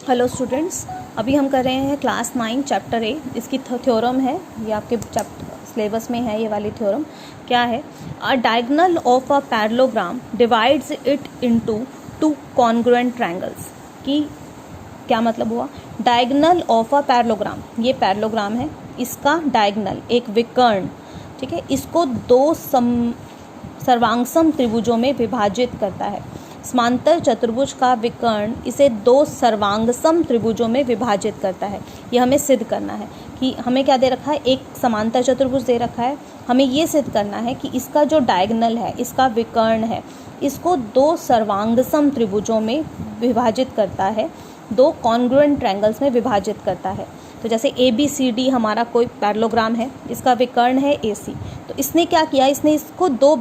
Hello students, अभी हम कर रहे हैं क्लास 9 चैप्टर ए। इसकी थ्योरम है, ये आपके सिलेबस में है। ये वाली थ्योरम क्या है? अ diagonal of a parallelogram divides it into two congruent triangles. की क्या मतलब हुआ? डायगोनल ऑफ अ पैरेललोग्राम, ये पैरेललोग्राम है, इसका डायगोनल एक विकर्ण, ठीक है, इसको दो सर्वांगसम त्रिभुजों में विभाजित करता है। समांतर चतुर्भुज का विकर्ण इसे दो सर्वांगसम त्रिभुजों में विभाजित करता है। ये हमें सिद्ध करना है कि हमें क्या दे रखा है, एक समांतर चतुर्भुज दे रखा है, हमें ये सिद्ध करना है कि इसका जो डायगोनल है, इसका विकर्ण है, इसको दो सर्वांगसम त्रिभुजों में विभाजित करता है, दो कॉन्ग्रुएंट ट्रायंगल्स में विभाजित करता है। तो जैसे ABCD हमारा कोई पैरेललोग्राम है, इसका विकर्ण है AC, तो इसने क्या किया, इसने इसको दो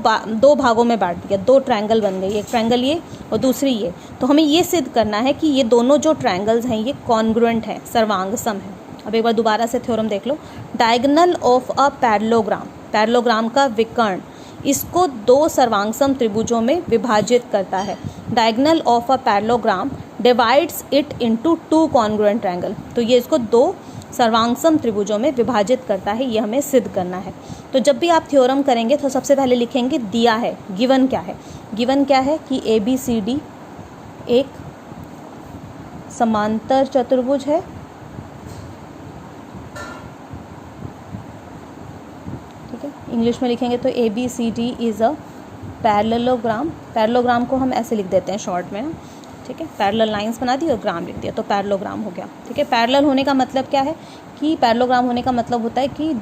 भागों में बांट दिया, दो ट्रायंगल बन गई, एक ट्रायंगल ये और दूसरी ये। तो हमें ये सिद्ध करना है कि ये दोनों जो ट्रायंगल्स हैं ये कॉन्ग्रुएंट है, सर्वांगसम है। अब एक बार दोबारा से थ्योरम देख लो। Diagonal of a parallelogram, parallelogram का विकर्ण इसको दो सर्वांगसम त्रिभुजों में विभाजित करता है। Diagonal of a parallelogram divides it into two congruent triangle, तो ये इसको दो सर्वांगसम त्रिभुजों में विभाजित करता है, ये हमें सिद्ध करना है। तो जब भी आप थ्योरम करेंगे तो सबसे पहले लिखेंगे दिया है, गिवन क्या है। गिवन क्या है कि ABCD एक समांतर चतुर्भुज है, ठीक है, इंग्लिश में लिखेंगे तो ABCD is a parallelogram. Parallelogram को हम ऐसे लिख देते हैं शॉर्ट में, ठीक है, पैरेलल लाइंस बना दी और ग्राम लिख दिया तो पैरेललोग्राम हो गया, ठीक है। पैरेलल होने का मतलब क्या है कि पैरेललोग्राम होने का मतलब होता है कि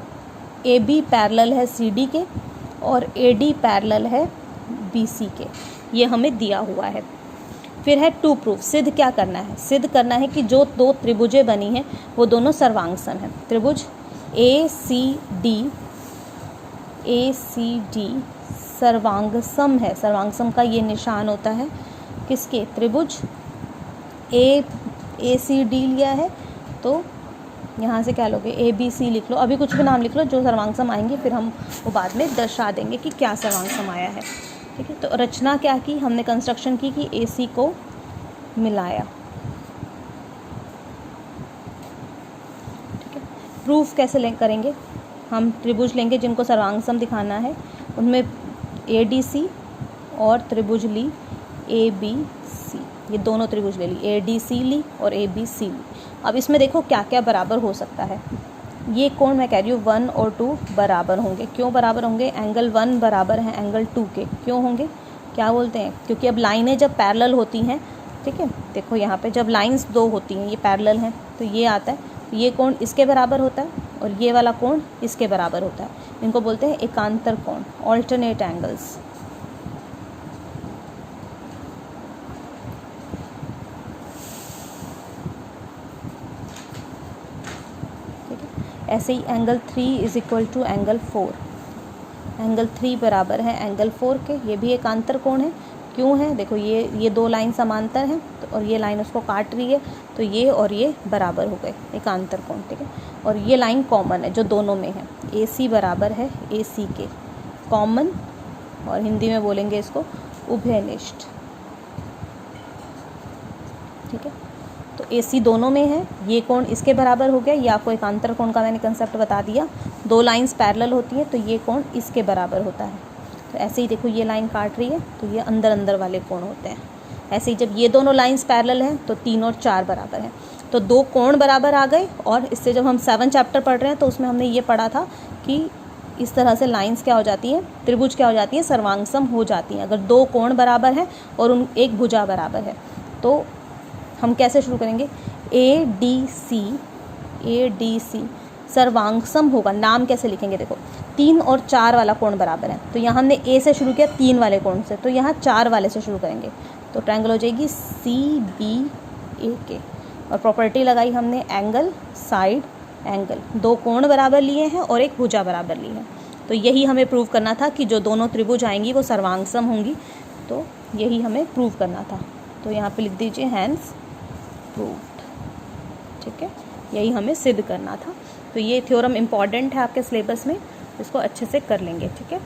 AB पैरेलल है CD के और AD पैरेलल है BC के, ये हमें दिया हुआ है। फिर है टू प्रूफ, सिद्ध क्या करना है? सिद्ध करना है कि जो दो त्रिभुजें बनी हैं वो दोनों सर्वांगसम हैं। त्रिभुज ACD सर्वांगसम है। सर्वांगसम का ये निशान होता है किसके? त्रिभुज ACD लिया है तो यहाँ से क्या लोगे, ABC लिख लो, अभी कुछ भी नाम लिख लो, जो सर्वांगसम आएंगे फिर हम वो बाद में दर्शा देंगे कि क्या सर्वांगसम आया है, ठीक है। तो रचना क्या की हमने, कंस्ट्रक्शन की कि AC को मिलाया, ठीक है। प्रूफ कैसे करेंगे? हम त्रिभुज लेंगे जिनको सर्वांगसम दिखाना है, उनमें ADC और त्रिभुज ली ABC, ये दोनों त्रिभुज ले ली, ADC ली और ABC ली। अब इसमें देखो क्या क्या बराबर हो सकता है। ये कोण मैं कह रही हूँ 1 और 2 बराबर होंगे। क्यों बराबर होंगे? एंगल 1 बराबर है एंगल 2 के। क्यों होंगे? क्या बोलते हैं? क्योंकि अब लाइनें जब पैरेलल होती हैं, ठीक है, देखो यहाँ पे जब लाइंस दो होती हैं, ये पैरेलल हैं, तो ये आता है, ये कोण इसके बराबर होता है और ये वाला कोण इसके बराबर होता है। इनको बोलते हैं एकांतर कोण, ऑल्टरनेट एंगल्स। ऐसे ही angle 3 is equal to angle 4, angle 3 बराबर है एंगल 4 के, ये भी एकांतर कोण है। क्यों है? देखो ये दो लाइन समांतर हैं तो, और ये लाइन उसको काट रही है, तो ये और ये बराबर हो गए, एकांतर कोण, ठीक है। और ये लाइन कॉमन है जो दोनों में है, AC बराबर है AC के, कॉमन, और हिंदी में बोलेंगे इसको उभयनिष्ठ, ठीक है। तो AC दोनों में है, ये कोण इसके बराबर हो गया, ये आपको एकांतर कोण का मैंने कंसेप्ट बता दिया। दो लाइंस पैरेलल होती हैं तो ये कोण इसके बराबर होता है। तो ऐसे ही देखो ये लाइन काट रही है तो ये अंदर अंदर वाले कोण होते हैं। ऐसे ही जब ये दोनों लाइंस पैरेलल हैं तो 3 और 4 बराबर हैं, तो दो कोण बराबर आ गए। और इससे जब हम 7 चैप्टर पढ़ रहे हैं तो उसमें हमने ये पढ़ा था कि इस तरह से लाइंस क्या हो जाती हैं, त्रिभुज क्या हो जाती है, सर्वांगसम हो जाती हैं अगर दो कोण बराबर हैं और एक भुजा बराबर है। तो हम कैसे शुरू करेंगे? ADC सर्वांगसम होगा। नाम कैसे लिखेंगे? देखो 3 और 4 वाला कोण बराबर है, तो यहाँ हमने A से शुरू किया 3 वाले कोण से, तो यहाँ 4 वाले से शुरू करेंगे, तो ट्रायंगल हो जाएगी CBA और प्रॉपर्टी लगाई हमने एंगल साइड एंगल, दो कोण बराबर लिए हैं और एक भुजा बराबर ली है। तो यही हमें प्रूव करना था कि जो दोनों त्रिभुज आएंगी वो सर्वांगसम होंगी, तो यही हमें प्रूव करना था। तो यहाँ पे लिख दीजिए हैंस प्रूव्ड, ठीक है, यही हमें सिद्ध करना था। तो ये थ्योरम इम्पॉर्टेंट है आपके सिलेबस में, इसको अच्छे से कर लेंगे, ठीक है।